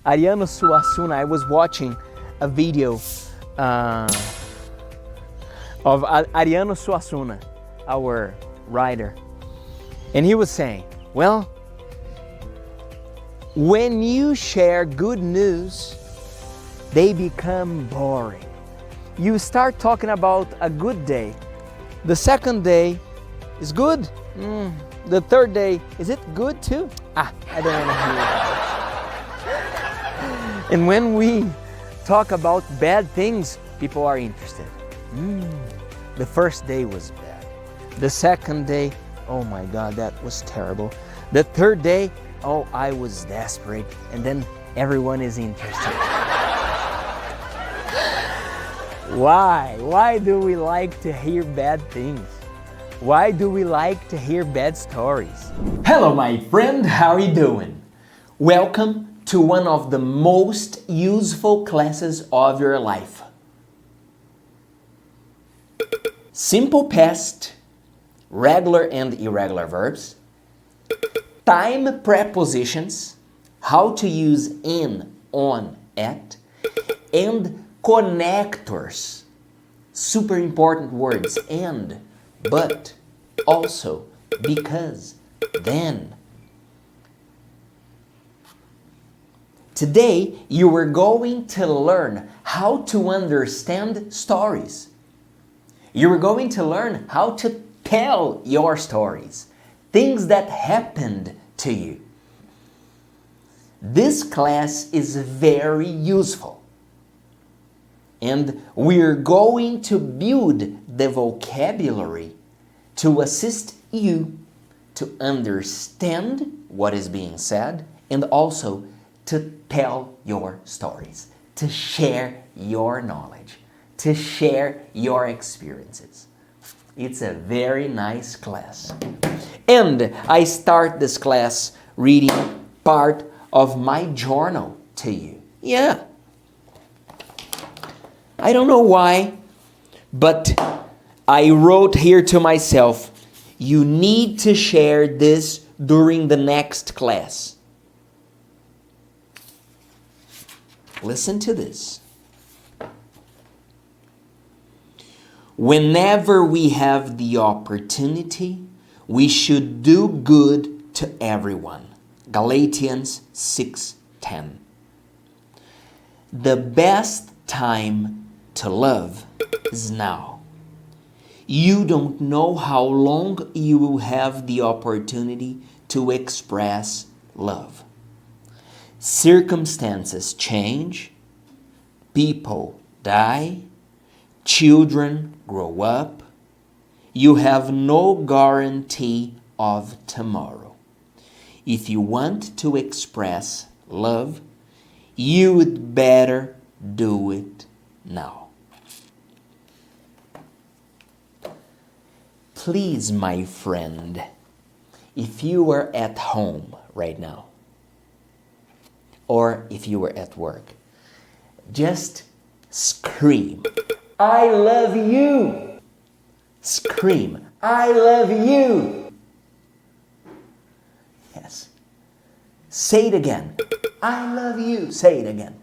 Ariano Suassuna, I was watching a video of Ariano Suassuna, our writer, and he was saying, well, when you share good news, they become boring. You start talking about a good day. The second day is good. The third day, is it good too? I don't want to hear about it. And when we talk about bad things, people are interested. The first day was bad. The second day, oh my God, that was terrible. The third day, oh, I was desperate. And then everyone is interested. Why? Why do we like to hear bad things? Why do we like to hear bad stories? Hello, my friend, how are you doing? Welcome to one of the most useful classes of your life. Simple past, regular and irregular verbs, time prepositions, how to use in, on, at, and connectors, super important words, and, but, also, because, then. Today, you are going to learn how to understand stories. You are going to learn how to tell your stories, things that happened to you. This class is very useful. And we're going to build the vocabulary to assist you to understand what is being said and also to tell your stories, to share your knowledge, to share your experiences. It's a very nice class. And I start this class reading part of my journal to you. Yeah. I don't know why, but I wrote here to myself, you need to share this during the next class. Listen to this. Whenever we have the opportunity, we should do good to everyone. Galatians 6:10. The best time to love is now. You don't know how long you will have the opportunity to express love. Circumstances change, people die, children grow up. You have no guarantee of tomorrow. If you want to express love, you would better do it now. Please, my friend, if you were at home right now, or if you were at work, just scream, I love you. Scream, I love you. Yes. Say it again. I love you. Say it again.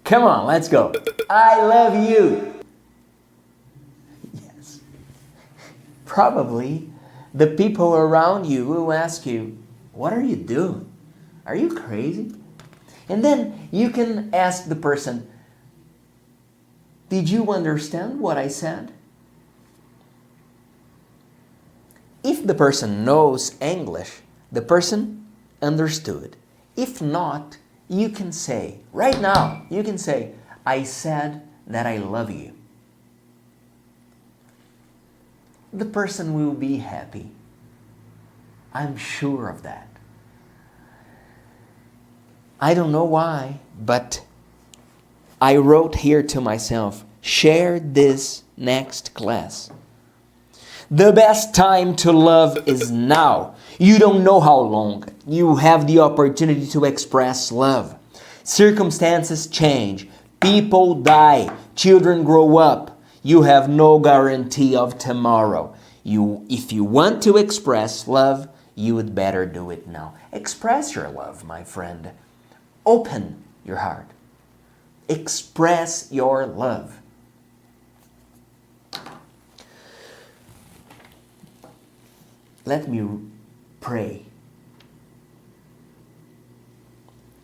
Come on, let's go. I love you. Yes. Probably the people around you will ask you, what are you doing? Are you crazy? And then you can ask the person, did you understand what I said? If the person knows English, the person understood. If not, you can say, right now, you can say, I said that I love you. The person will be happy. I'm sure of that. I don't know why, but I wrote here to myself, share this next class. The best time to love is now. You don't know how long you have the opportunity to express love. Circumstances change. People die. Children grow up. You have no guarantee of tomorrow. If you want to express love, you would better do it now. Express your love, my friend. Open your heart. Express your love. Let me pray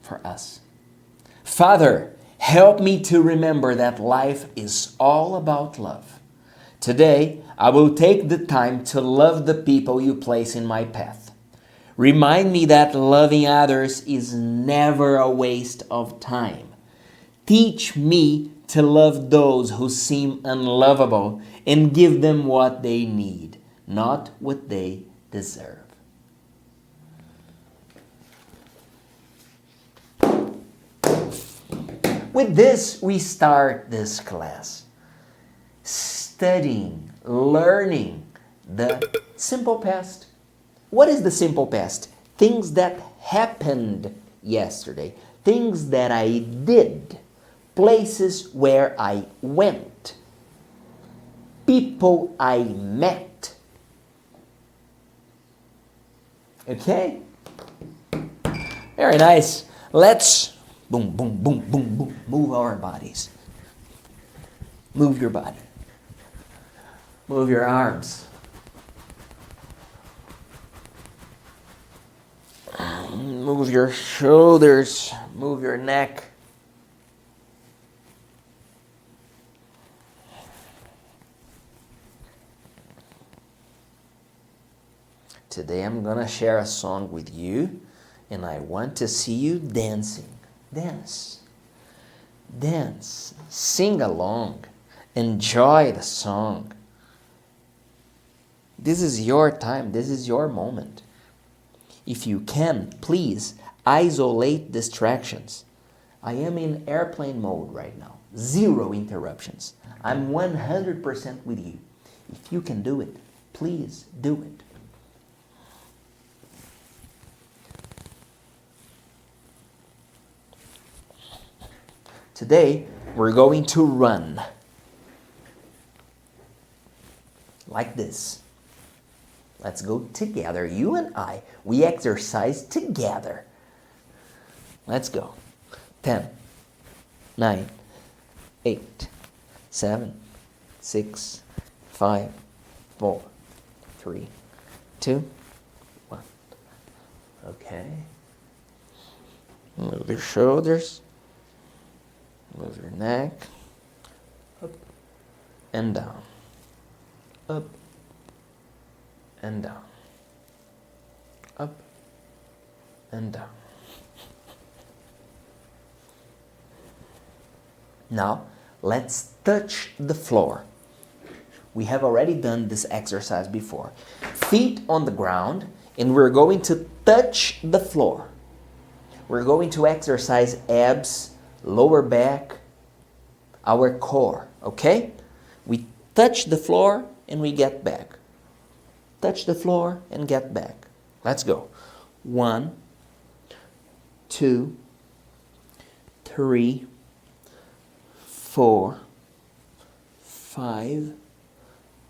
for us. Father, help me to remember that life is all about love. Today, I will take the time to love the people you place in my path. Remind me that loving others is never a waste of time. Teach me to love those who seem unlovable and give them what they need, not what they deserve. With this, we start this class. Studying, learning the simple past. What is the simple past? Things that happened yesterday. Things that I did. Places where I went. People I met. Okay? Very nice. Let's boom, boom, boom, boom, boom. Move our bodies. Move your body. Move your arms. Move your shoulders. Move your neck. Today I'm gonna share a song with you, and I want to see you dancing. Dance. Dance. Sing along. Enjoy the song. This is your time. This is your moment. If you can, please isolate distractions. I am in airplane mode right now. 0 interruptions. I'm 100% with you. If you can do it, please do it. Today, we're going to run. Like this. Let's go together. You and I, we exercise together. Let's go. 10, 9, 8, 7, 6, 5, 4, 3, 2, 1. Okay. Move your shoulders. Move your neck. Up and down. Up and down. Up and down. Now, let's touch the floor. We have already done this exercise before. Feet on the ground, and we're going to touch the floor. We're going to exercise abs, lower back, our core, okay? We touch the floor and we get back. Touch the floor and get back. Let's go. 1, 2, 3, 4, 5,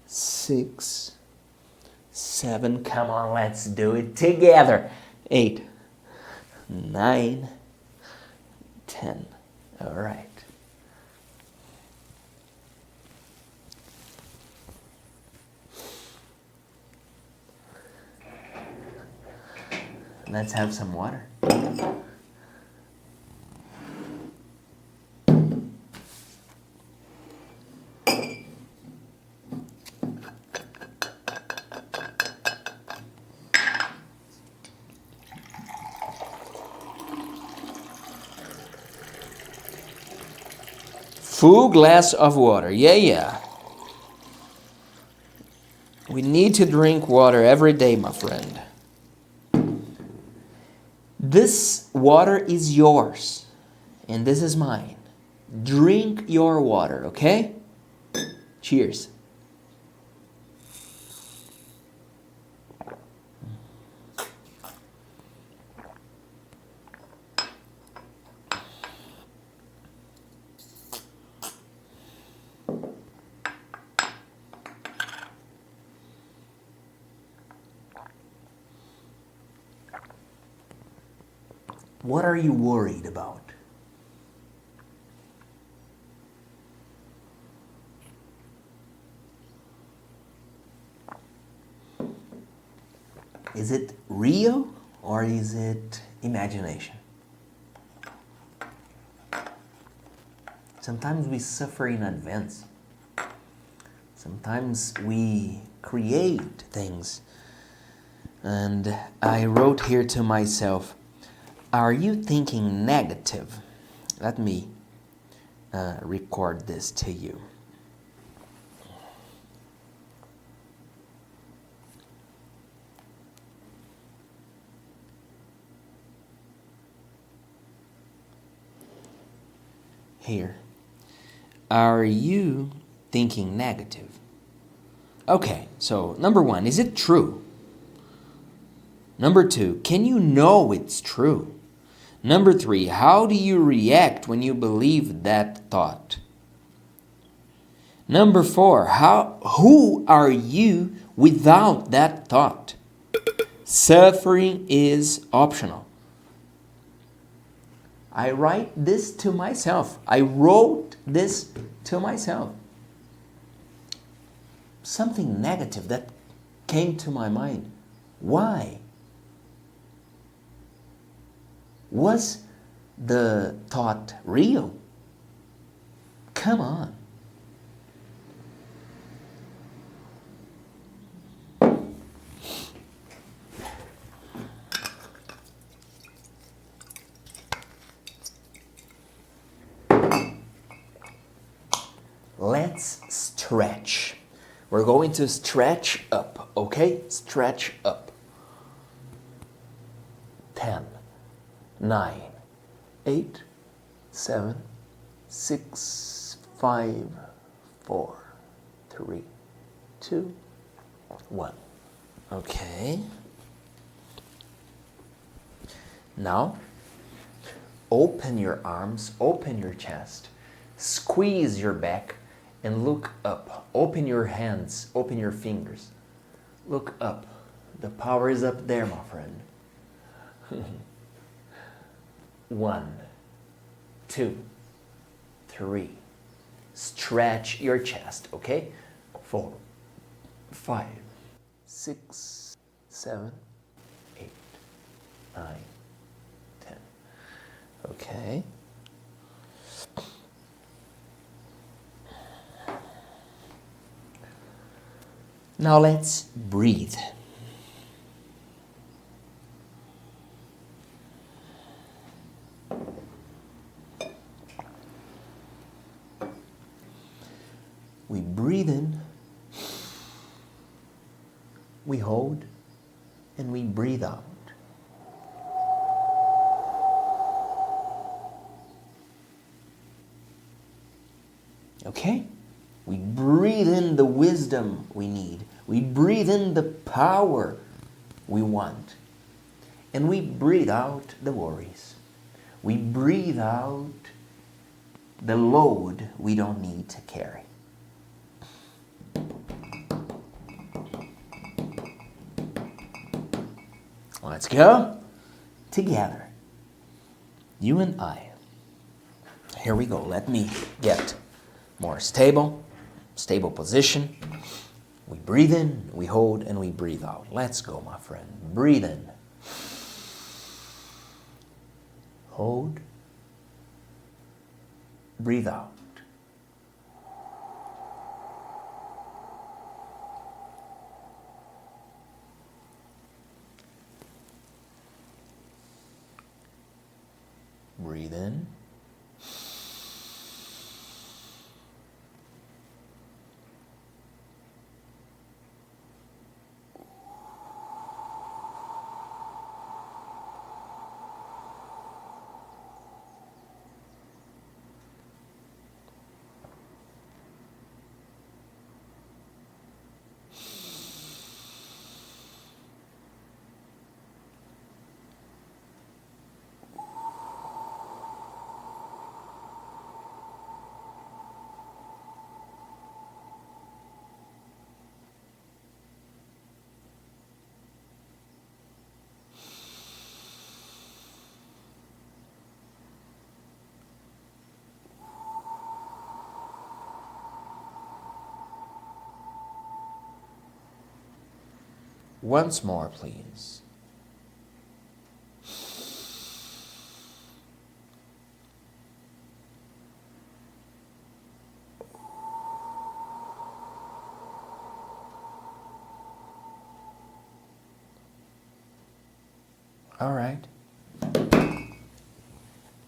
6, 7. Come on, let's do it together. 8, 9, 10. All right. Let's have some water. Full glass of water. Yeah. We need to drink water every day, my friend. This water is yours, and this is mine. Drink your water, okay? Cheers. What are you worried about? Is it real or is it imagination? Sometimes we suffer in advance. Sometimes we create things. And I wrote here to myself, are you thinking negative? Let me record this to you. Here. Are you thinking negative? Okay, so number 1, is it true? Number 2, can you know it's true? Number 3, how do you react when you believe that thought? Number 4, who are you without that thought? Suffering is optional. I write this to myself. I wrote this to myself. Something negative that came to my mind. Why? Was the thought real? Come on. Let's stretch. We're going to stretch up, okay? Stretch up. 10, 9, 8, 7, 6, 5, 4, 3, 2, 1. Okay. Now, open your arms, open your chest, squeeze your back, and look up. Open your hands, open your fingers. Look up. The power is up there, my friend. 1, 2, 3. Stretch your chest, okay? 4, 5, 6, 7, 8, 9, 10. Okay. Now let's breathe. We breathe in, we hold, and we breathe out. Okay? We breathe in the wisdom we need. We breathe in the power we want. And we breathe out the worries. We breathe out the load we don't need to carry. Let's go together. You and I. Here we go. Let me get more stable position. We breathe in, we hold, and we breathe out. Let's go, my friend. Breathe in. Hold. Breathe out. Breathe in. Once more, please. All right.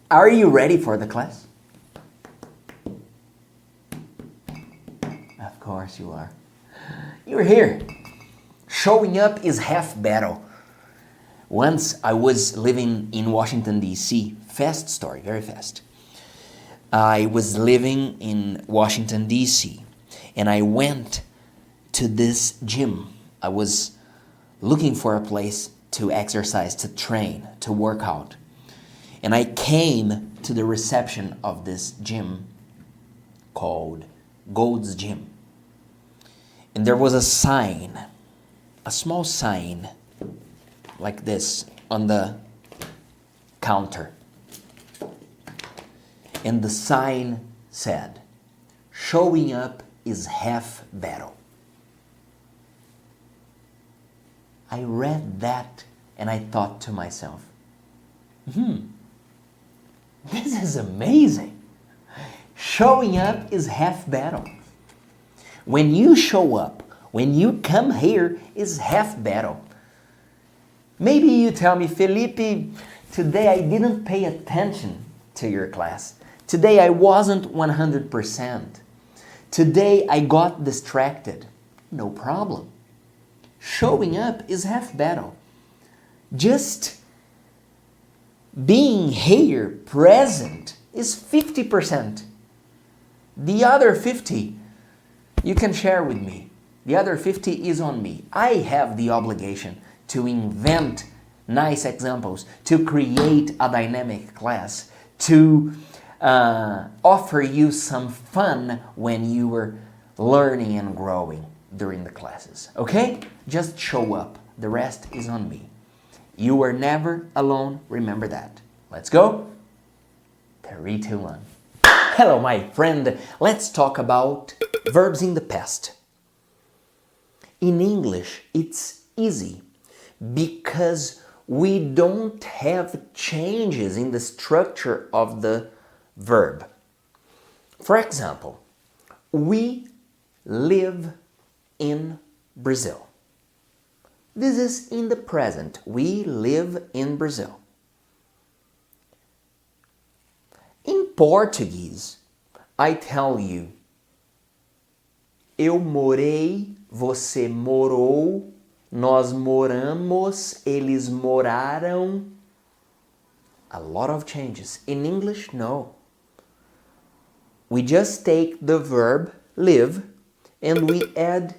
Are you ready for the class? Of course you are. You're here. Showing up is half battle. Once I was living in Washington, D.C. Fast story, very fast. I was living in Washington, D.C. and I went to this gym. I was looking for a place to exercise, to train, to work out. And I came to the reception of this gym called Gold's Gym. And there was a sign, a small sign like this on the counter. And the sign said, "Showing up is half battle." I read that and I thought to myself, this is amazing. Showing up is half battle. When you show up, when you come here, is half battle. Maybe you tell me, Felipe, today I didn't pay attention to your class. Today I wasn't 100%. Today I got distracted. No problem. Showing up is half battle. Just being here, present, is 50%. The other 50, you can share with me. The other 50 is on me. I have the obligation to invent nice examples, to create a dynamic class, to offer you some fun when you are learning and growing during the classes. Okay? Just show up. The rest is on me. You are never alone. Remember that. Let's go. 3, 2, 1. Hello, my friend. Let's talk about verbs in the past. In English, it's easy because we don't have changes in the structure of the verb. For example, we live in Brazil. This is in the present. We live in Brazil. In Portuguese, I tell you, eu morei, você morou, nós moramos, eles moraram. A lot of changes. In English, no. We just take the verb live and we add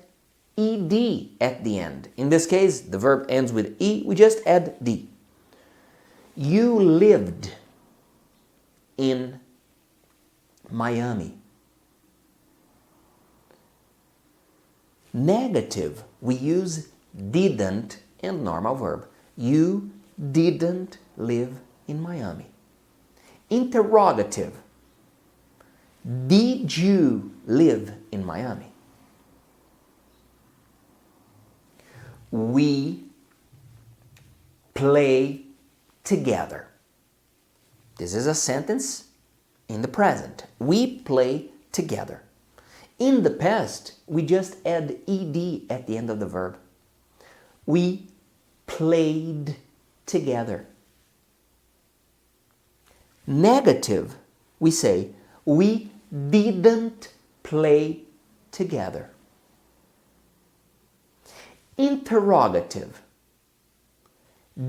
ed at the end. In this case, the verb ends with e, we just add d. You lived in Miami. Negative, we use didn't and normal verb. You didn't live in Miami. Interrogative, did you live in Miami? We play together. This is a sentence in the present. We play together. In the past, we just add ed at the end of the verb. We played together. Negative, we say, we didn't play together. Interrogative,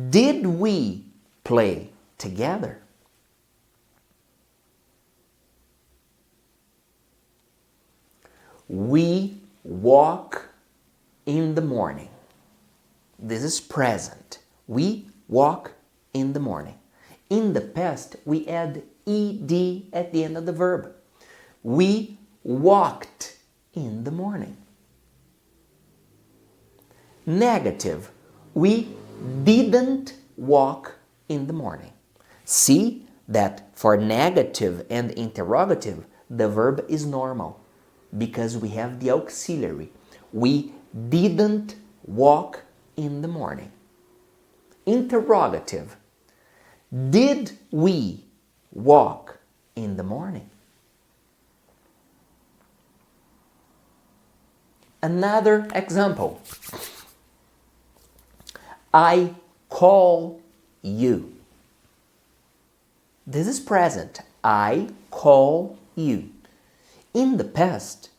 did we play together? We walk in the morning. This is present. We walk in the morning. In the past, we add ed at the end of the verb. We walked in the morning. Negative, we didn't walk in the morning. See that for negative and interrogative, the verb is normal because we have the auxiliary. We didn't walk in the morning. Interrogative. Did we walk in the morning? Another example. I call you. This is present. I call you. In the past,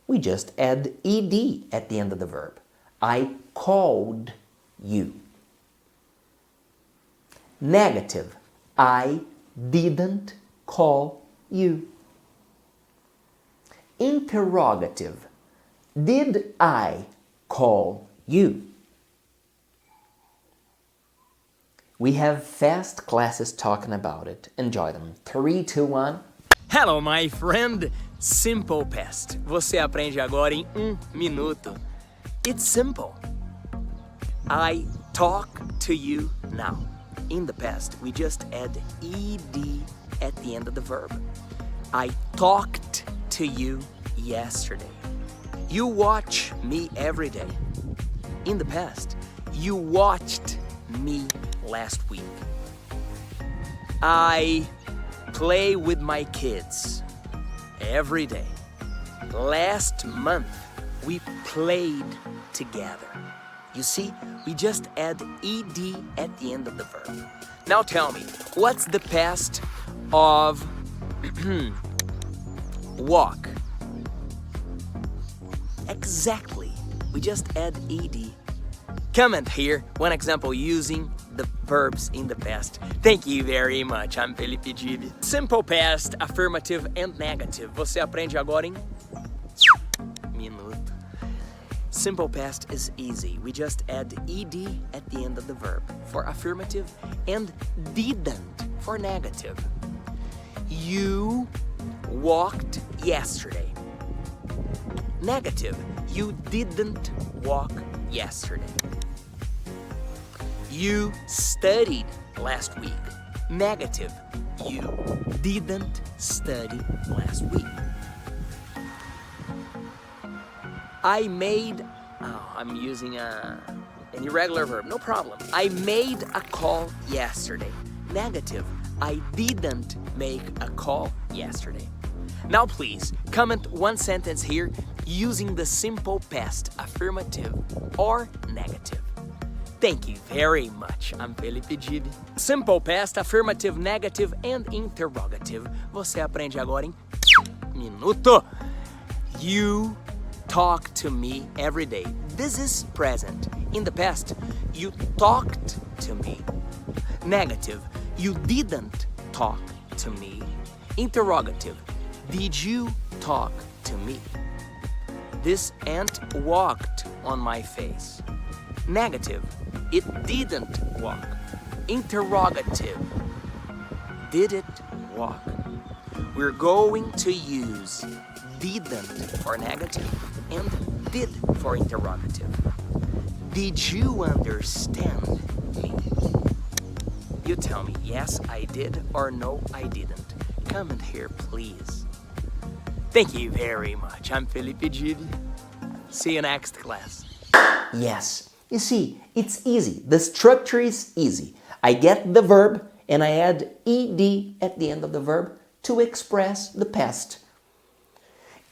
we just add ed at the end of the verb. I called you. Negative. I didn't call you. Interrogative. Did I call you? We have fast classes talking about it. Enjoy them. 3, 2, 1. Hello, my friend. Simple past. Você aprende agora em 1 minuto. It's simple. I talk to you now. In the past, we just add ed at the end of the verb. I talked to you yesterday. You watch me every day. In the past, you watched me last week. I play with my kids every day. Last month, we played together. You see, we just add ed at the end of the verb. Now tell me, what's the past of walk? Exactly. We just add ed. Comment here one example using the verbs in the past. Thank you very much. I'm Felipe Dib. Simple past, affirmative and negative. Você aprende agora em minuto. Simple past is easy. We just add ed at the end of the verb for affirmative and didn't for negative. You walked yesterday. Negative. You didn't walk yesterday. You studied last week. Negative. You didn't study last week. I made... I'm using an irregular verb. No problem. I made a call yesterday. Negative. I didn't make a call yesterday. Now please, comment one sentence here using the simple past, affirmative or negative. Thank you very much. I'm Felipe Dib. Simple past, affirmative, negative and interrogative. Você aprende agora em minuto. You talk to me every day. This is present. In the past, you talked to me. Negative. You didn't talk to me. Interrogative. Did you talk to me? This ant walked on my face. Negative. It didn't walk. Interrogative. Did it walk? We're going to use didn't for negative and did for interrogative. Did you understand me? You tell me, yes, I did, or no, I didn't. Comment here, please. Thank you very much. I'm Felipe Dib. See you next class. Yes. You see, it's easy. The structure is easy. I get the verb and I add ed at the end of the verb to express the past.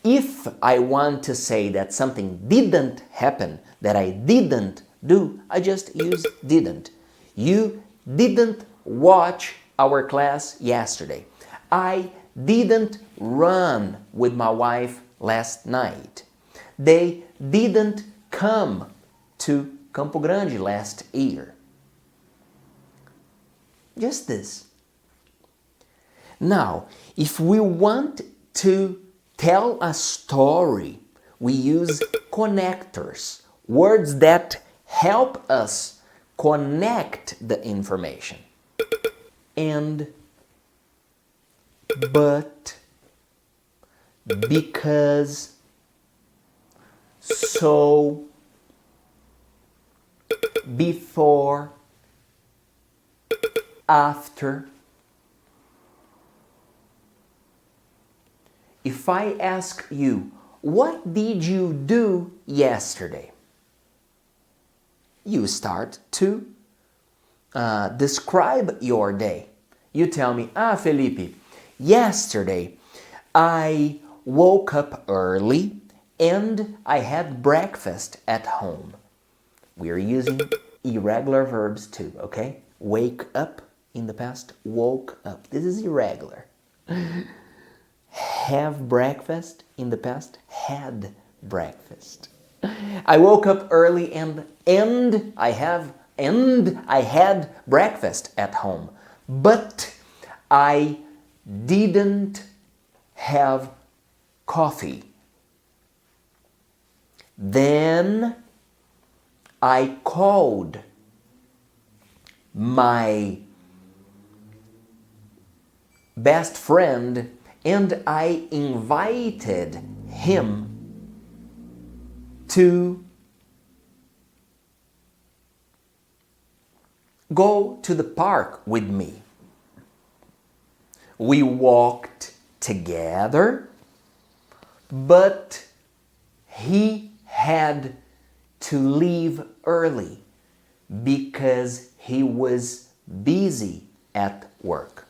If I want to say that something didn't happen, that I didn't do, I just use didn't. You didn't watch our class yesterday. I didn't run with my wife last night. They didn't come to Campo Grande last year. Just this. Now, if we want to tell a story, we use connectors, words that help us connect the information. And, but, because, so, before, after. If I ask you, what did you do yesterday? you start to describe your day. You tell me, Felipe, yesterday I woke up early and I had breakfast at home. We are using irregular verbs too, okay? Wake up in the past, woke up. This is irregular. Have breakfast in the past, had breakfast. I woke up early and I had breakfast at home, but I didn't have coffee. Then I called my best friend and I invited him to go to the park with me. We walked together, but he had to leave early because he was busy at work.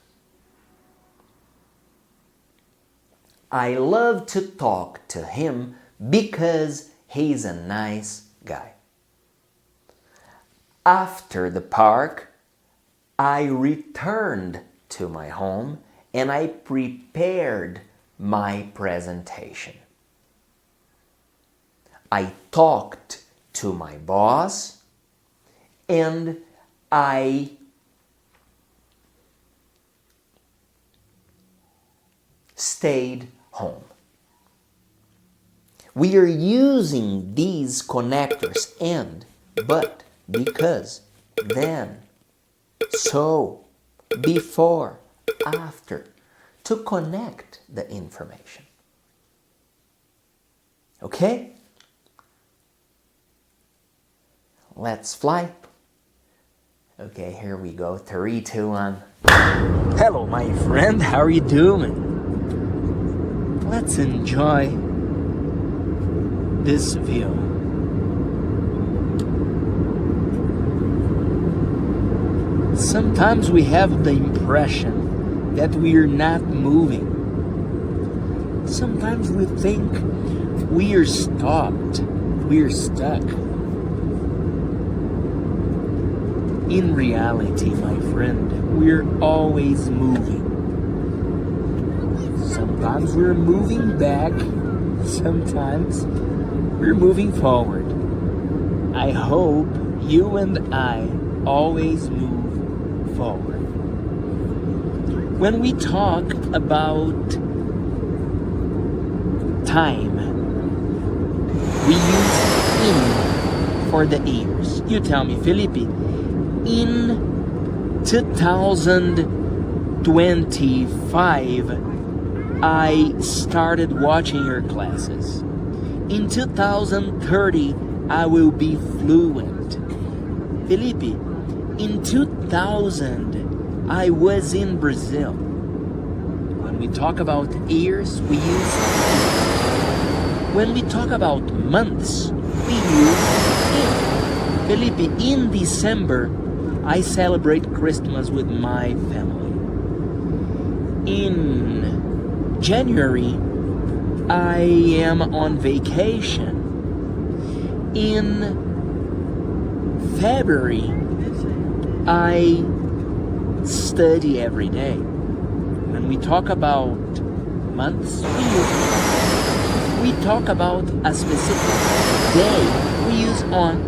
I love to talk to him because he's a nice guy. After the park, I returned to my home and I prepared my presentation. I talked to my boss and I stayed home. We are using these connectors and, but, because, then, so, before, after, to connect the information. Okay? Let's fly. Okay, here we go. 3, 2, 1. Hello, my friend. How are you doing? Let's enjoy this view. Sometimes we have the impression that we are not moving. Sometimes we think we are stopped, we are stuck. In reality, my friend, we're always moving. Sometimes we're moving back, sometimes we're moving forward. I hope you and I always move forward. When we talk about time, we use in for the years. You tell me, Felipe, in 2025, I started watching your classes. In 2030, I will be fluent. Felipe, in 2000, I was in Brazil. When we talk about years, we use in. When we talk about months, we use in. Felipe, in December, I celebrate Christmas with my family. In January, I am on vacation. In February, I study every day. When we talk about months, we talk about a specific day. We use on.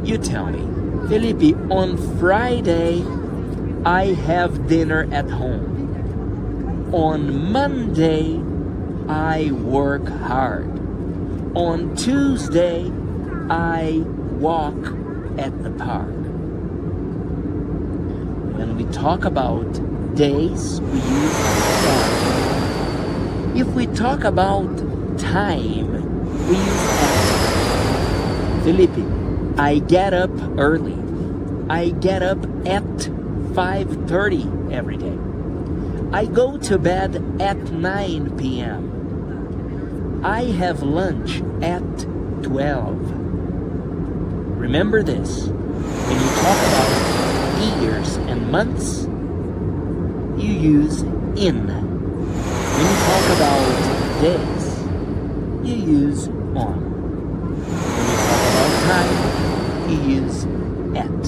You tell me, Felipe, on Friday, I have dinner at home. On Monday, I work hard. On Tuesday, I walk at the park. When we talk about days, we use on. If we talk about time, we use at. Felipe, I get up early. I get up at 5:30 every day. I go to bed at 9 p.m. I have lunch at 12. Remember this. When you talk about years and months, you use in. When you talk about days, you use on. When you talk about time, you use at.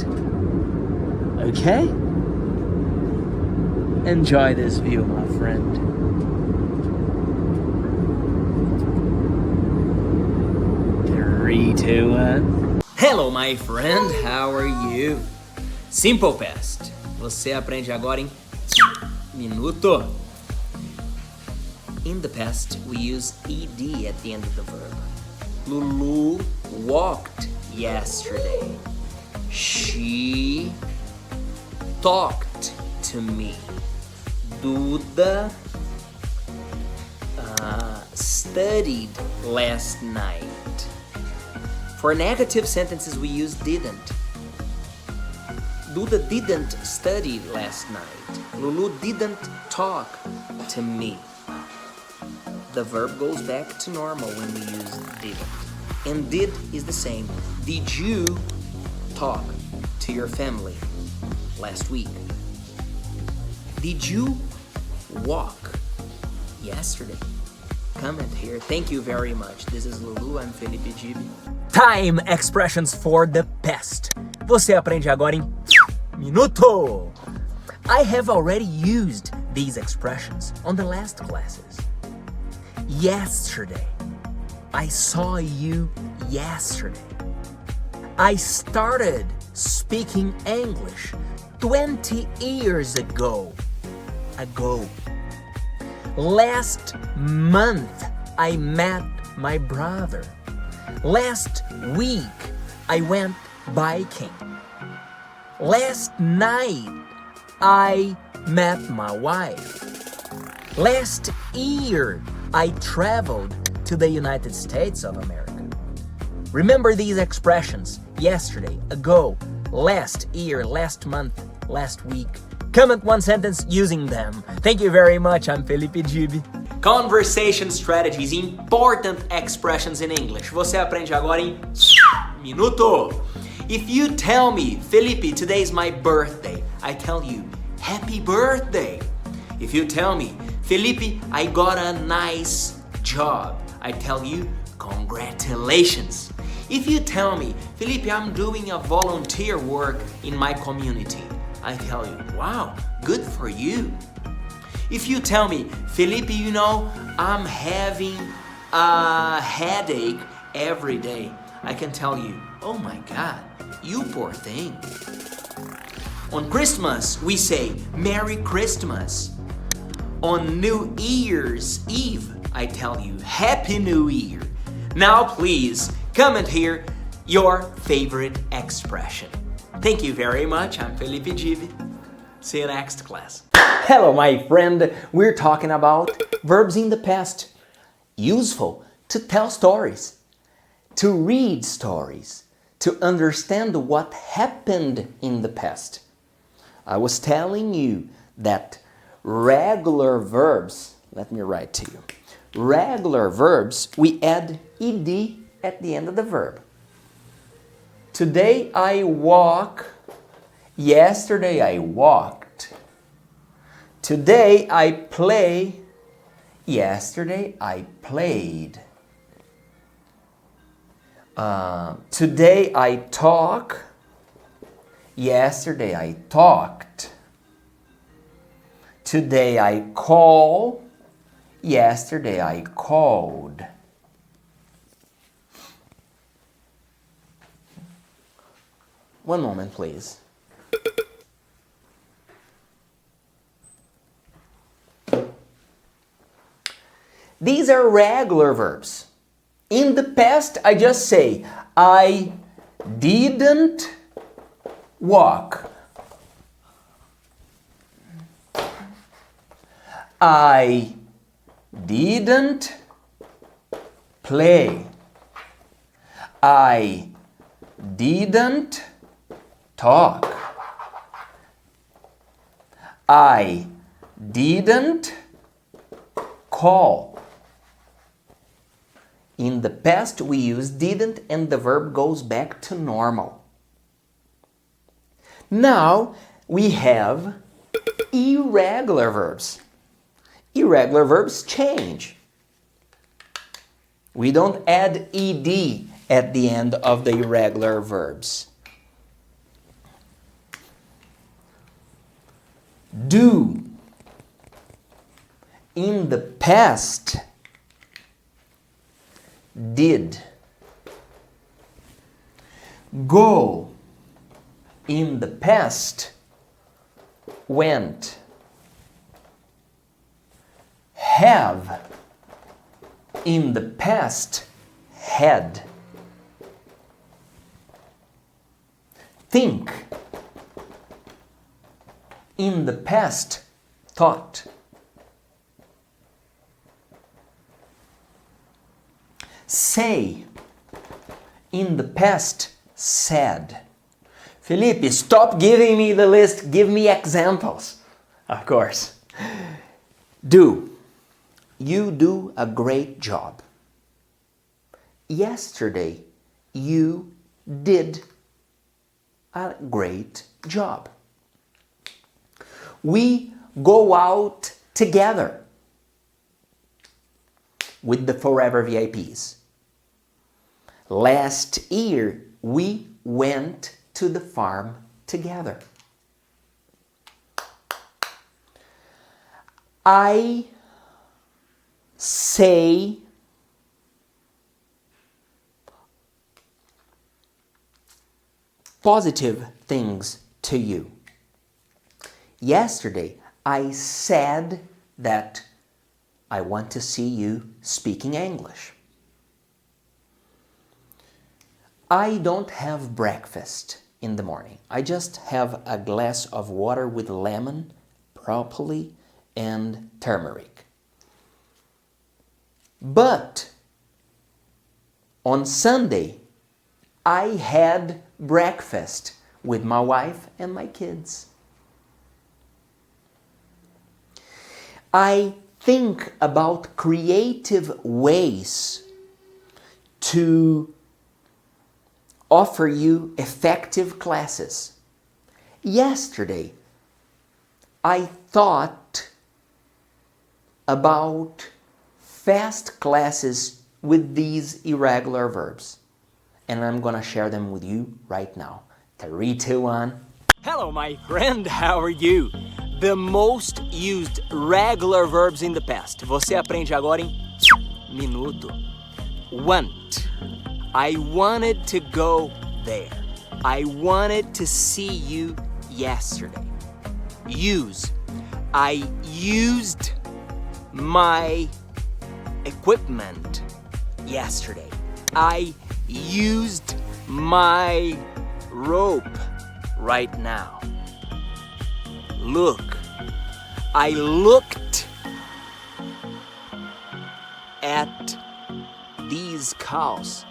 Okay? Enjoy this view, my friend. 3, 2, 1. Hello, my friend. How are you? Simple past. Você aprende agora em minuto. In the past, we use ed at the end of the verb. Lulu walked yesterday. She talked to me. Duda studied last night. For negative sentences, we use didn't. Duda didn't study last night. Lulu didn't talk to me. The verb goes back to normal when we use didn't. And did is the same. Did you talk to your family last week? Did you walk yesterday? Comment here. Thank you very much. This is Lulu. I'm Felipe Dib. Time expressions for the past. Você aprende agora em minuto. I have already used these expressions on the last classes. Yesterday. I saw you yesterday. I started speaking English 20 years ago. Last month, I met my brother. Last week, I went biking. Last night, I met my wife. Last year, I traveled to the United States of America. Remember these expressions: yesterday, ago, last year, last month, last week. Comment one sentence using them. Thank you very much. I'm Felipe Dib. Conversation strategies, important expressions in English. Você aprende agora em minuto. If you tell me, Felipe, today is my birthday, I tell you, happy birthday. If you tell me, Felipe, I got a nice job, I tell you, congratulations. If you tell me, Felipe, I'm doing a volunteer work in my community, I tell you, wow, good for you. If you tell me, Felipe, you know, I'm having a headache every day, I can tell you, oh my God, you poor thing. On Christmas, we say, Merry Christmas. On New Year's Eve, I tell you, Happy New Year. Now please, comment here your favorite expression. Thank you very much. I'm Felipe Dib. See you next class. Hello, my friend. We're talking about verbs in the past. Useful to tell stories, to read stories, to understand what happened in the past. I was telling you that regular verbs, let me write to you. Regular verbs, we add ed at the end of the verb. Today I walk. Yesterday I walked. Today I play. Yesterday I played. Today I talk. Yesterday I talked. Today I call. Yesterday I called. One moment, please. These are regular verbs. In the past, I just say, I didn't walk. I didn't play. I didn't talk. I didn't call. In the past, we use didn't and the verb goes back to normal. Now, we have irregular verbs. Irregular verbs change. We don't add ed at the end of the irregular verbs. Do. In the past, did. Go. In the past, went. Have. In the past, had. Think. In the past, thought. Say. In the past, said. Felipe, stop giving me the list. Give me examples. Of course. Do. You do a great job. Yesterday, you did a great job. We go out together with the Forever VIPs. Last year, we went to the farm together. I say positive things to you. Yesterday, I said that I want to see you speaking English. I don't have breakfast in the morning. I just have a glass of water with lemon, propoli, and turmeric. But on Sunday, I had breakfast with my wife and my kids. I think about creative ways to offer you effective classes. Yesterday, I thought about fast classes with these irregular verbs. And I'm gonna share them with you right now. 3, 2, 1. Hello, my friend. How are you? The most used regular verbs in the past. Você aprende agora em minuto. Want. I wanted to go there. I wanted to see you yesterday. Use. I used my equipment yesterday. I used my rope right now. Look. I looked at these cows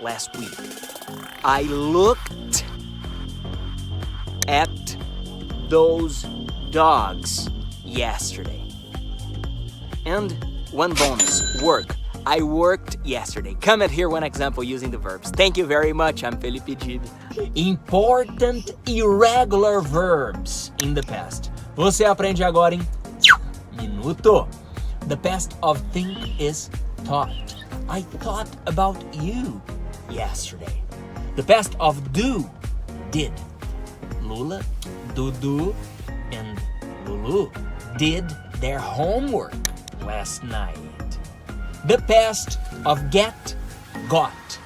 last week. I looked at those dogs yesterday. And one bonus, work. I worked yesterday. Comment here one example using the verbs. Thank you very much. I'm Felipe Dib. Important irregular verbs in the past. Você aprende agora em minuto. The past of think is thought. I thought about you yesterday. The past of do, did. Lula, Dudu, and Lulu did their homework last night. The past of get, got.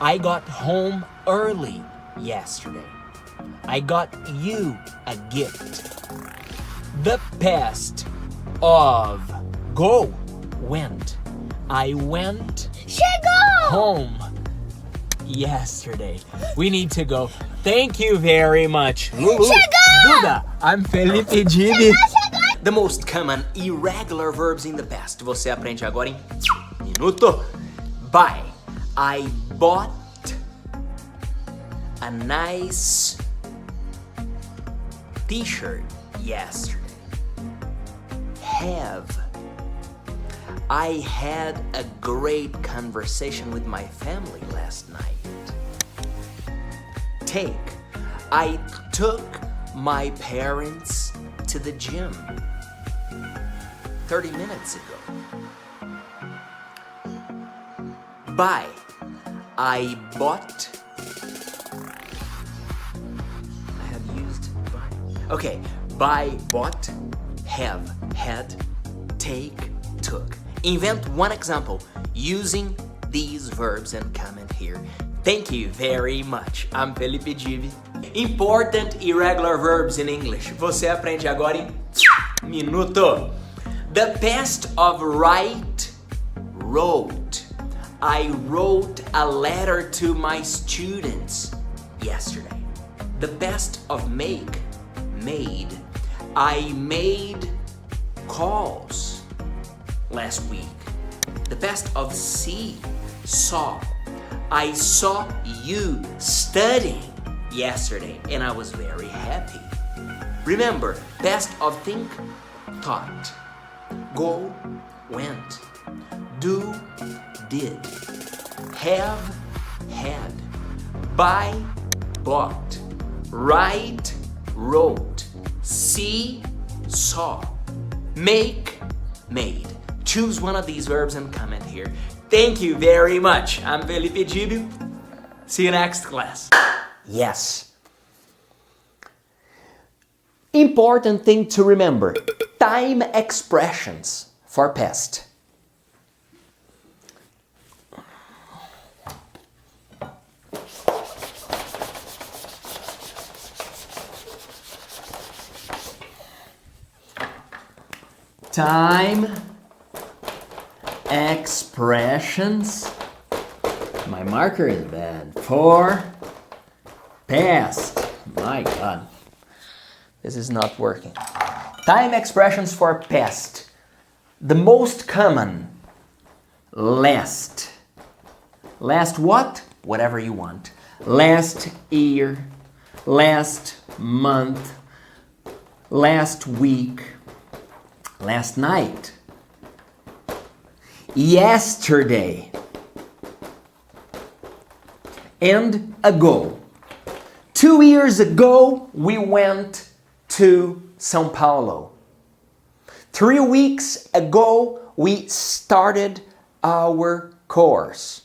I got home early yesterday. I got you a gift. The past of go, went. I went home yesterday. We need to go. Thank you very much. Lulu, Duda, I'm Felipe Dib. The most common irregular verbs in the past. Você aprende agora em minuto. Buy. I bought a nice t-shirt yesterday. Have. I had a great conversation with my family last night. Take. I took my parents to the gym 30 minutes ago. Buy. I bought. I have used buy. Okay. Buy, bought, have, had, take, took. Invent one example using these verbs and comment here. Thank you very much. I'm Felipe Dib. Important irregular verbs in English. Você aprende agora em minuto. The past of write, wrote. I wrote a letter to my students yesterday. The past of make, made. I made calls last week. The past of see, saw. I saw you studying yesterday and I was very happy. Remember, past of think, thought. Go, went. Do, did. Have, had. Buy, bought. Write, wrote. See, saw. Make, made. Choose one of these verbs and comment here. Thank you very much. I'm Felipe Dib. See you next class. Yes. Important thing to remember. Time expressions for past. Time expressions. My marker is bad. For past. My God. This is not working. Time expressions for past. The most common. Last. Last what? Whatever you want. Last year. Last month. Last week. Last night. Yesterday. And ago. 2 years ago, we went to São Paulo. 3 weeks ago, we started our course.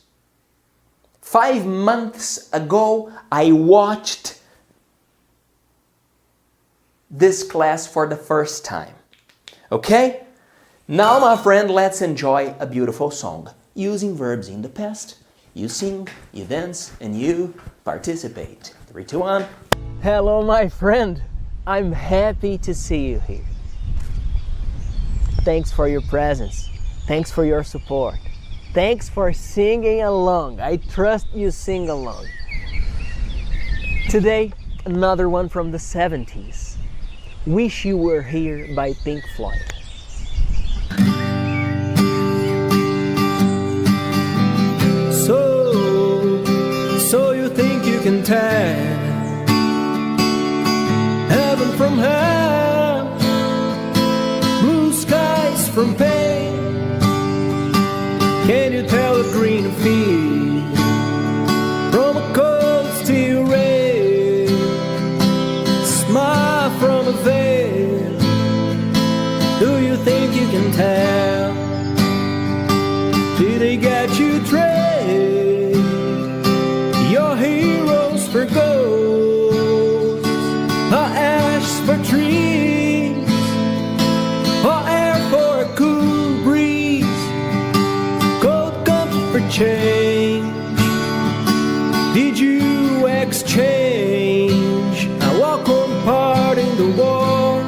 5 months ago, I watched this class for the first time. Okay? Now, my friend, let's enjoy a beautiful song using verbs in the past. You sing, you dance, and you participate. 3, 2, 1. Hello, my friend. I'm happy to see you here. Thanks for your presence. Thanks for your support. Thanks for singing along. I trust you sing along. Today, another one from the 70s. Wish You Were Here by Pink Floyd. So you think you can tell heaven from hell, blue skies from pain? Can you tell a green field from a cold steel rail? Smile from a veil. Do you think you can tell? Did they get you trained? Your heroes for ghosts, or ash for trees, or air for a cool breeze, gold comes for change. Did you exchange a walk-on part in the war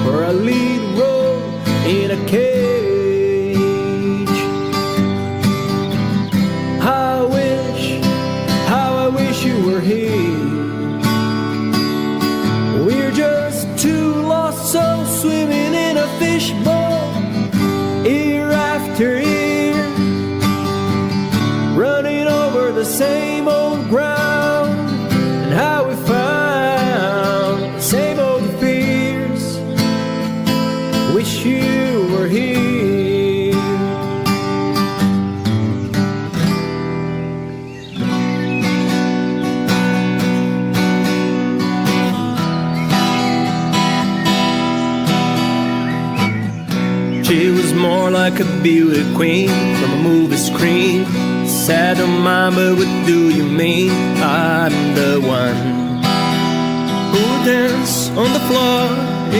for a lead role in a cage? How I wish you were here. We're just two lost souls swimming in a fishbowl, year after year, running over the same old ground, and how we found the same old fears. Wish you were here. She was more like a beauty queen from a movie screen. Said, oh mama, what do you mean? I'm the one who dance on the floor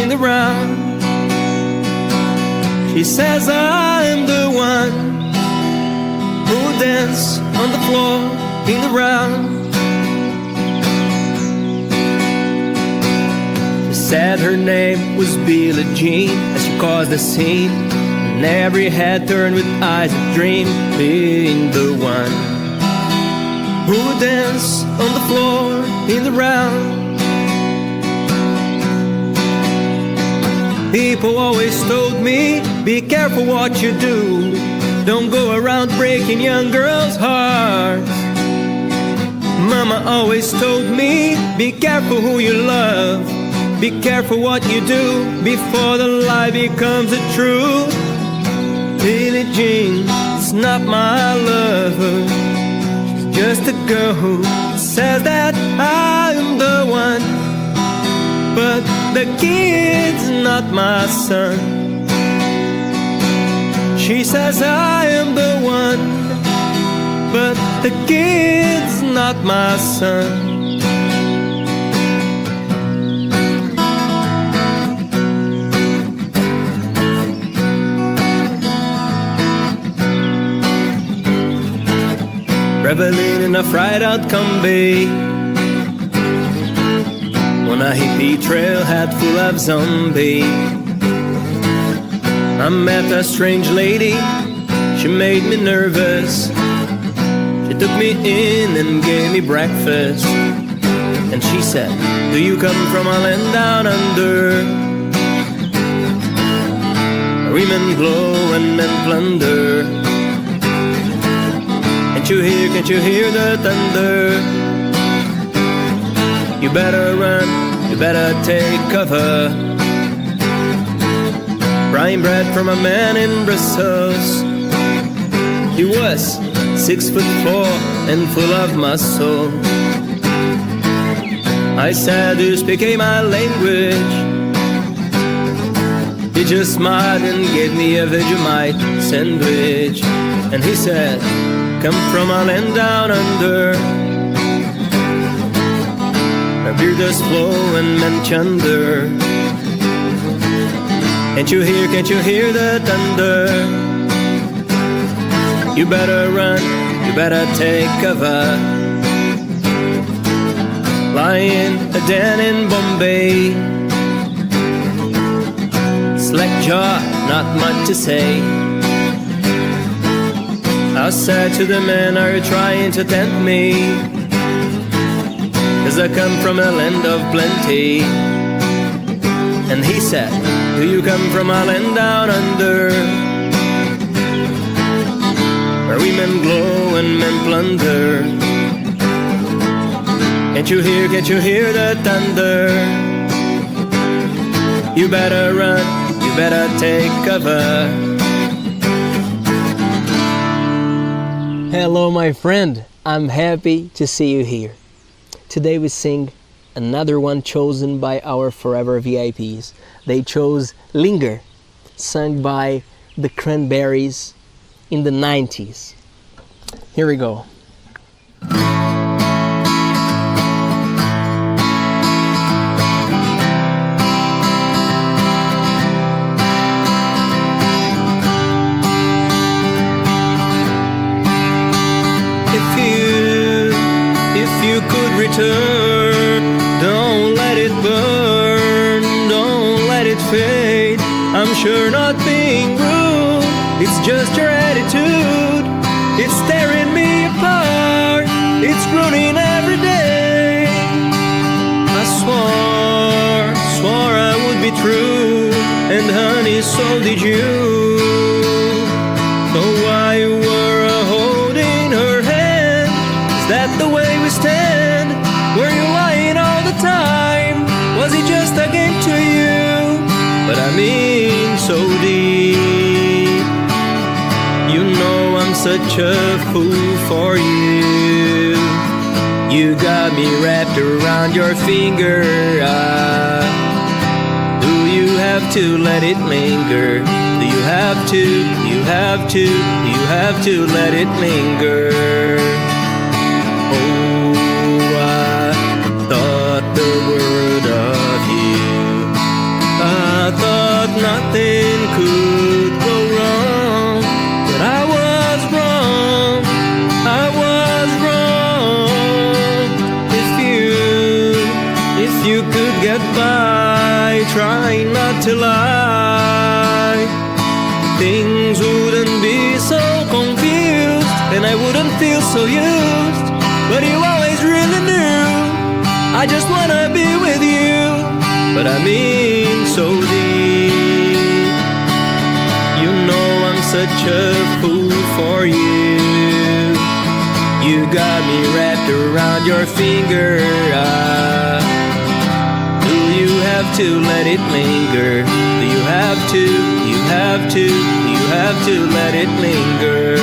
in the round. She says I'm the one who dance on the floor in the round. She said her name was Billie Jean as she caused the scene, and every head turned with eyes of dream, being the one who dance on the floor in the round. People always told me, be careful what you do. Don't go around breaking young girls' hearts. Mama always told me, be careful who you love. Be careful what you do before the lie becomes the truth. Billie Jean is not my lover. She's just a girl who says that I'm the one, but the kid's not my son. She says I am the one, but the kid's not my son. Reveling in a fried out combi on a hippie trailhead full of zombies. I met a strange lady, she made me nervous. She took me in and gave me breakfast. And she said, do you come from a land down under? Where women glow and men plunder. Can't you hear the thunder? You better run, you better take cover. Frying bread from a man in Brussels. He was 6'4" and full of muscle. I said, do you speak my language? He just smiled and gave me a Vegemite sandwich. And he said, come from a land down under, where beer does flow and men chunder. Can't you hear the thunder? You better run, you better take cover. Lying a den in Bombay, slack jaw, not much to say. I said to the man, are you trying to tempt me? 'Cause I come from a land of plenty. And he said, do you come from a land down under, where women glow and men plunder? Can't you hear the thunder? You better run, you better take cover. Hello my friend, I'm happy to see you here. Today we sing another one chosen by our forever VIPs. They chose Linger, sung by the Cranberries in the 90s. Here we go. Return, don't let it burn, don't let it fade. I'm sure not being rude, it's just your attitude. It's tearing me apart, it's ruining every day. I swore I would be true, and honey, so did you. So why you were holding her hand? Is that the way we stand? Were you lying all the time? Was it just a game to you? But I mean so deep. You know I'm such a fool for you. You got me wrapped around your finger. Do you have to let it linger? Do you You have to, you have to, you have to let it linger. Oh, I thought the world of you. I thought nothing could go wrong, but I was wrong. I was wrong. If you could get by trying not to lie, things wouldn't be so confused, and I wouldn't feel so used. But you always really knew I just wanna be with you, but I mean so deep. You know I'm such a fool for you. You got me wrapped around your finger. Do you have to let it linger? Do you have to, you have to, you have to let it linger?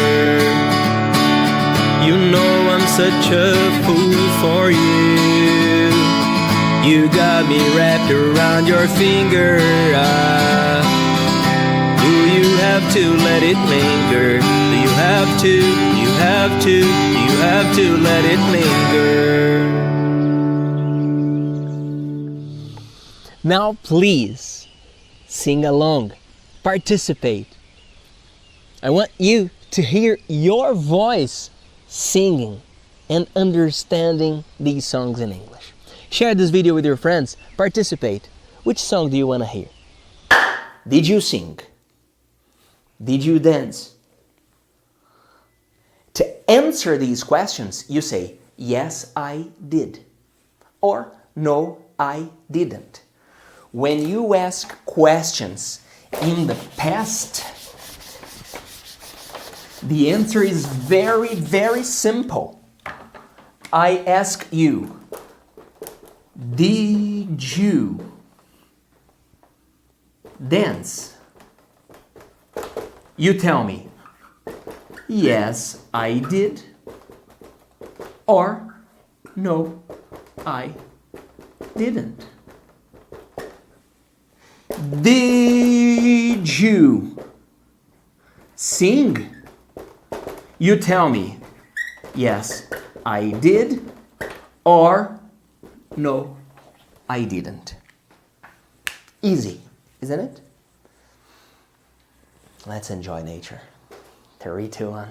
You know I'm such a fool for you. You got me wrapped around your finger. Do you have to let it linger? Do you have to, you have to, you have to let it linger? Now please, sing along, participate. I want you to hear your voice singing and understanding these songs in English. Share this video with your friends, participate. Which song do you want to hear? Did you sing? Did you dance? To answer these questions, you say, yes, I did, or no, I didn't. When you ask questions in the past, the answer is very, very simple. I ask you, did you dance? You tell me, yes, I did, or no, I didn't. Did you sing? You tell me, yes, I did, or no, I didn't. Easy, isn't it? Let's enjoy nature. 3, 2, 1.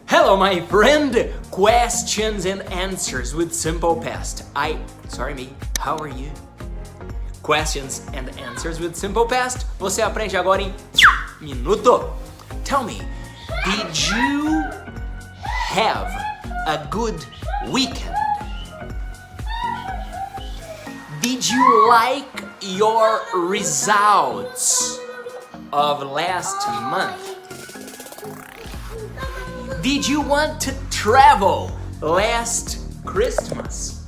Hello, my friend! Questions and answers with simple past. How are you? Questions and answers with simple past. Você aprende agora em minuto. Tell me, did you have a good weekend? Did you like your results of last month? Did you want to travel last Christmas?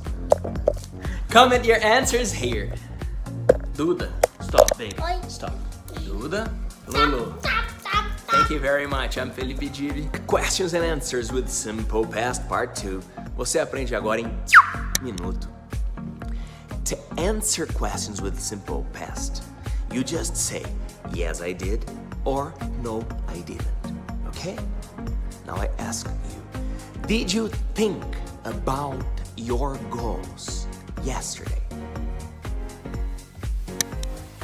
Comment your answers here. Duda, stop, baby. Stop. Duda, Lulu. Thank you very much. I'm Felipe Dib. Questions and answers with simple past part 2. Você aprende agora em minuto. To answer questions with simple past, you just say, yes, I did, or no, I didn't. Okay? Now I ask you, did you think about your goals yesterday?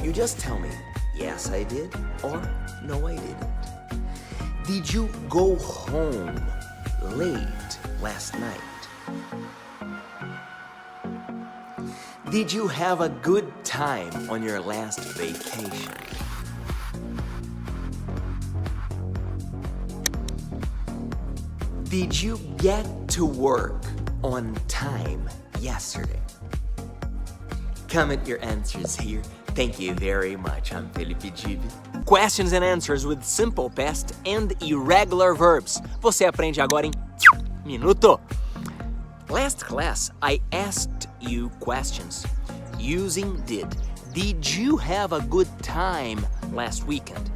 You just tell me, yes, I did, or no, I didn't. Did you go home late last night? Did you have a good time on your last vacation? Did you get to work on time yesterday? Comment your answers here. Thank you very much. I'm Felipe Dib. Questions and answers with simple past and irregular verbs. Você aprende agora em minuto. Last class, I asked you questions using did. Did you have a good time last weekend?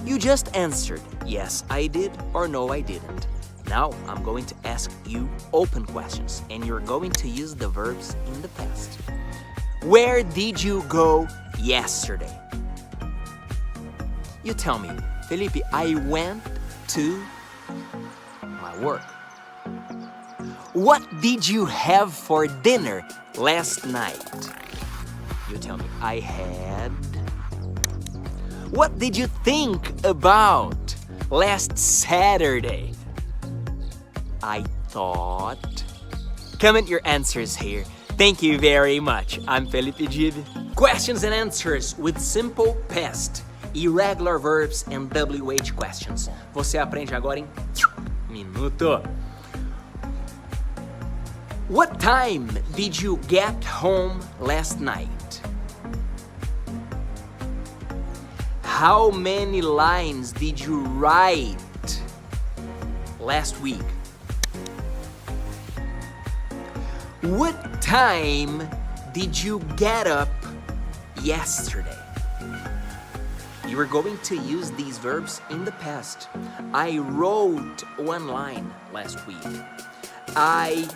You just answered, yes, I did, or no, I didn't. Now, I'm going to ask you open questions, and you're going to use the verbs in the past. Where did you go yesterday? You tell me, Felipe, I went to my work. What did you have for dinner last night? You tell me, I had. What did you think about last Saturday? I thought. Comment your answers here. Thank you very much. I'm Felipe Dib. Questions and answers with simple past, irregular verbs and WH questions. Você aprende agora em minuto. What time did you get home last night? How many lines did you write last week? What time did you get up yesterday? You are going to use these verbs in the past. I wrote one line last week. I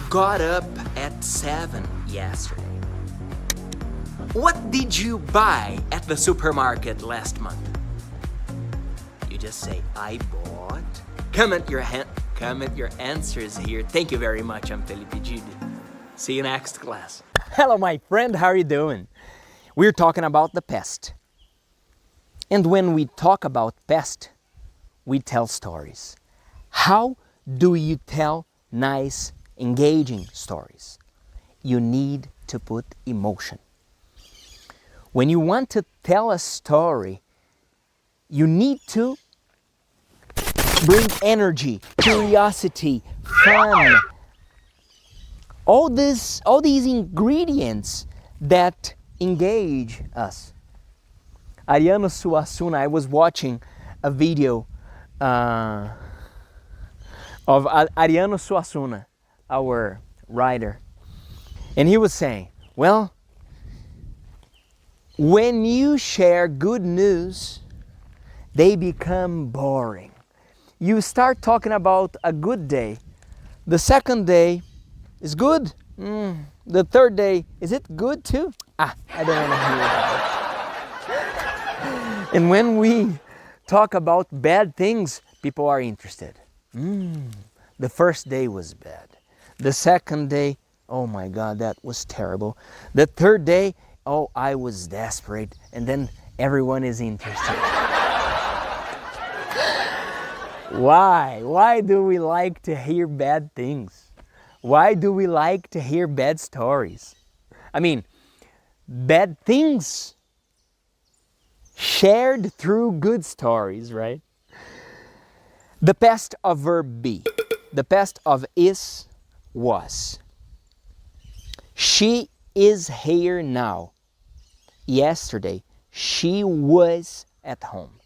got up at 7 yesterday. What did you buy at the supermarket last month? You just say, I bought. Comment your answers here. Thank you very much. I'm Felipe Dib. See you next class. Hello, my friend. How are you doing? We're talking about the past. And when we talk about past, we tell stories. How do you tell nice, engaging stories? You need to put emotion. When you want to tell a story, you need to bring energy, curiosity, fun, all these ingredients that engage us. Ariano Suassuna, I was watching a video of Ariano Suassuna, our writer, and he was saying, well, when you share good news, they become boring. You start talking about a good day. The second day is good. The third day, is it good too? I don't want to hear about it. And when we talk about bad things, people are interested. The first day was bad. The second day, oh my God, that was terrible. The third day, oh, I was desperate. And then everyone is interested. Why? Why do we like to hear bad things? Why do we like to hear bad stories? I mean, bad things shared through good stories, right? The past of verb be. The past of is, was. She is here now. Yesterday, she was at home.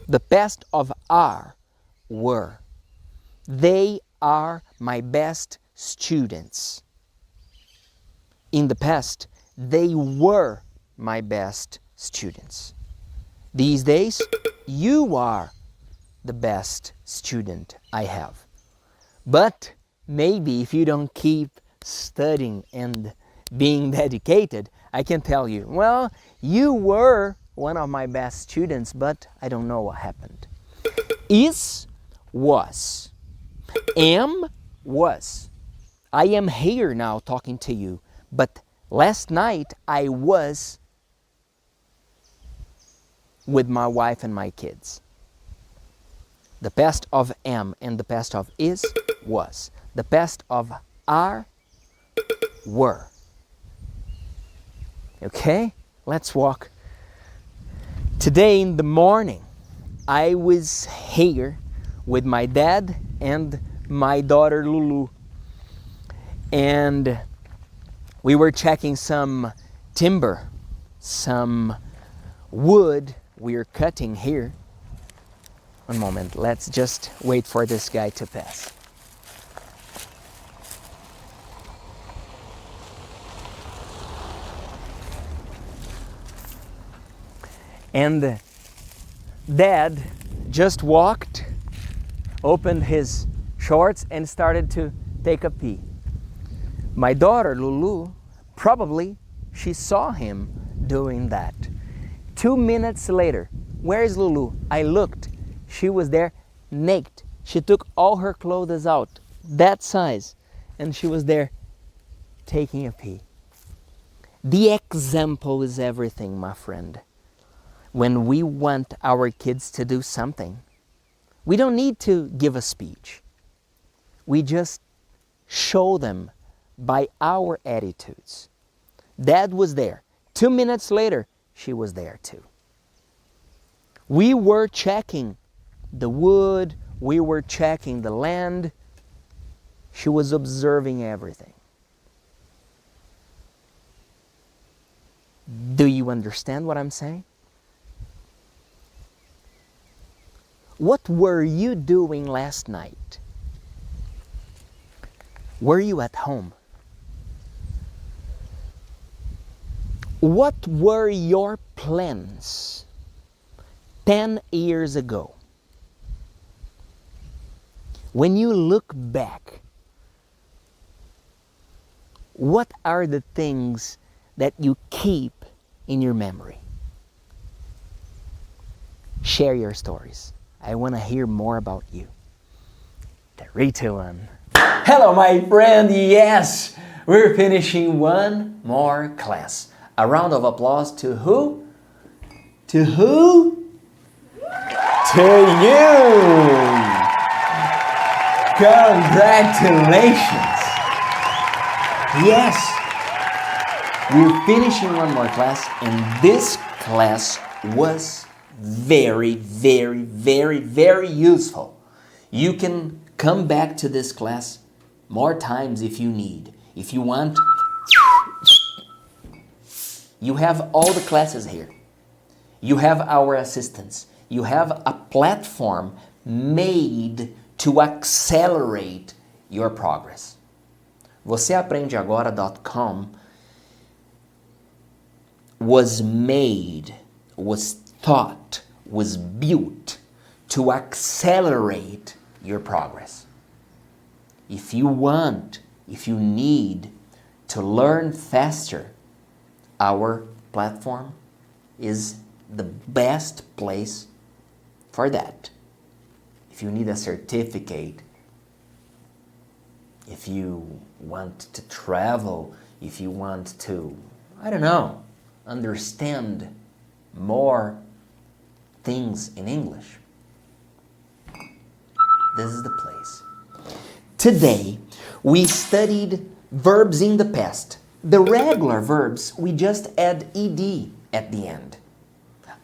The past of are, were. They are my best students. In the past, they were my best students. These days, you are the best student I have. But maybe if you don't keep studying and being dedicated, I can tell you, well, you were one of my best students, but I don't know what happened. Is, was. Am, was. I am here now talking to you, but last night I was with my wife and my kids. The past of am and the past of is, was. The past of are, were. Okay, let's walk. Today in the morning, I was here with my dad and my daughter Lulu. And we were checking some timber, some wood we're cutting here. One moment, let's just wait for this guy to pass. And Dad just walked, opened his shorts and started to take a pee. My daughter Lulu, probably she saw him doing that. 2 minutes later, Where is Lulu? I looked. She was there naked. She took all her clothes out, that size, and she was there taking a pee. The example is everything, my friend. When we want our kids to do something, we don't need to give a speech. We just show them by our attitudes. Dad was there. 2 minutes later, she was there too. We were checking the wood, we were checking the land. She was observing everything. Do you understand what I'm saying? What were you doing last night? Were you at home? What were your plans 10 years ago? When you look back, what are the things that you keep in your memory? Share your stories. I want to hear more about you. 3, 2, 1. Hello, my friend. Yes, we're finishing one more class. A round of applause to who? To who? To you! Congratulations! Yes, we're finishing one more class, and this class was very, very, very, very useful. You can come back to this class more times if you need. If you want, you have all the classes here. You have our assistants. You have a platform made to accelerate your progress. VocêAprendeAgora.com was made, was thought, was built to accelerate your progress. If you want, if you need to learn faster, our platform is the best place for that. If you need a certificate, if you want to travel, if you want to, I don't know, understand more things in English, this is the place. Today, we studied verbs in the past. The regular verbs, we just add ed at the end.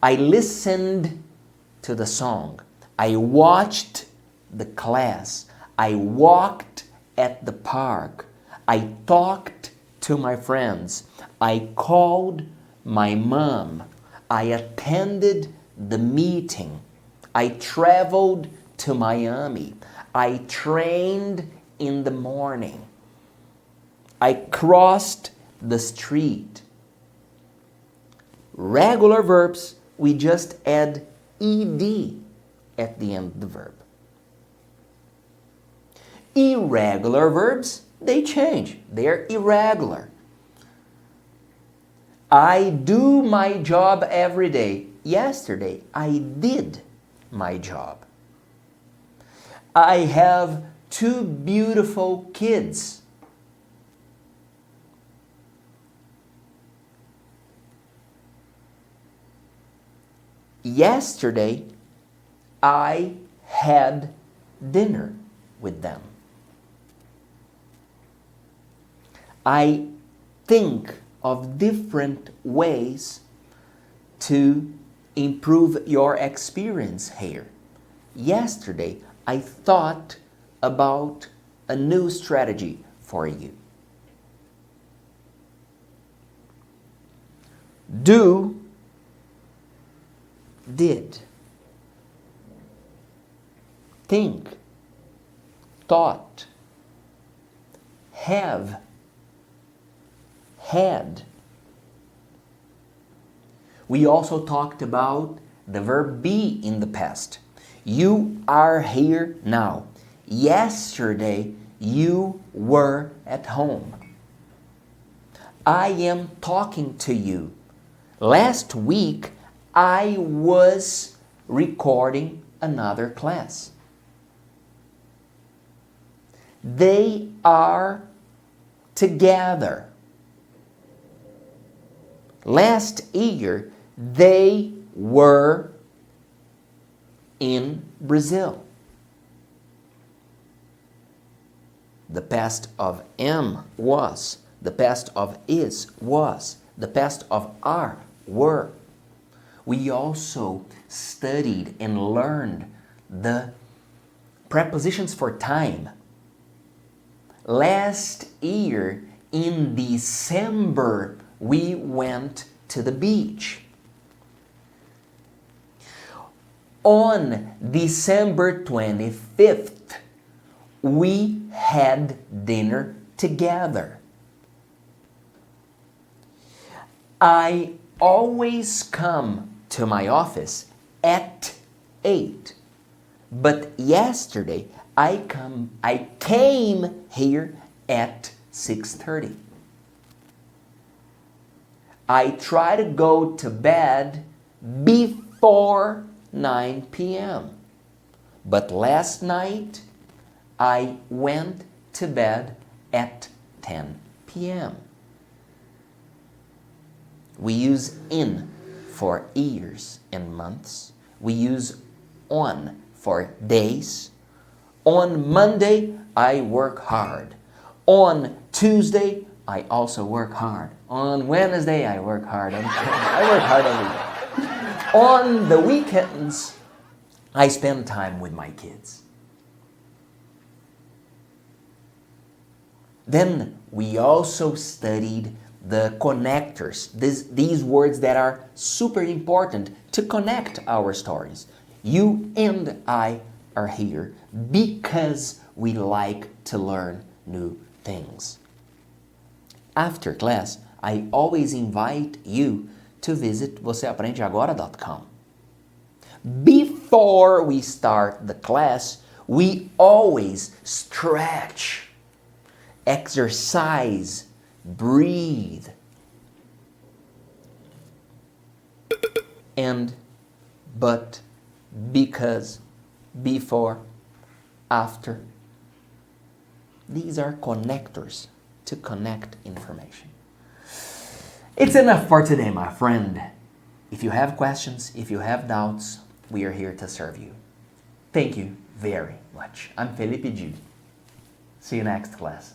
I listened to the song. I watched the class. I walked at the park. I talked to my friends. I called my mom. I attended the meeting. I traveled to Miami. I trained in the morning. I crossed the street. Regular verbs, we just add ed at the end of the verb. Irregular verbs, they change. They're irregular. I do my job every day. Yesterday, I did my job. I have 2 beautiful kids. Yesterday, I had dinner with them. I think of different ways to improve your experience here. Yesterday, I thought about a new strategy for you. Do, did. Think, thought. Have, had. We also talked about the verb be in the past. You are here now. Yesterday, you were at home. I am talking to you. Last week, I was recording another class. They are together. Last year, they were in Brazil. The past of am was. The past of is was. The past of are were. We also studied and learned the prepositions for time. Last year, in December, we went to the beach. On December 25th, we had dinner together. I always come to my office at 8, but yesterday I came here at 6:30. I try to go to bed before 9 p.m. But last night I went to bed at 10 p.m. We use in for years and months. We use on for days. On Monday, I work hard. On Tuesday, I also work hard. On Wednesday, I work hard. I work hard every day. On the weekends, I spend time with my kids. Then we also studied the connectors, these words that are super important to connect our stories. You and I are here because we like to learn new things. After class, I always invite you to visit vocêaprendeagora.com. Before we start the class, we always stretch, exercise, breathe, and, but, because, before, after. These are connectors to connect information. It's enough for today, my friend. If you have questions, if you have doubts, we are here to serve you. Thank you very much. I'm Felipe Dib. See you next class.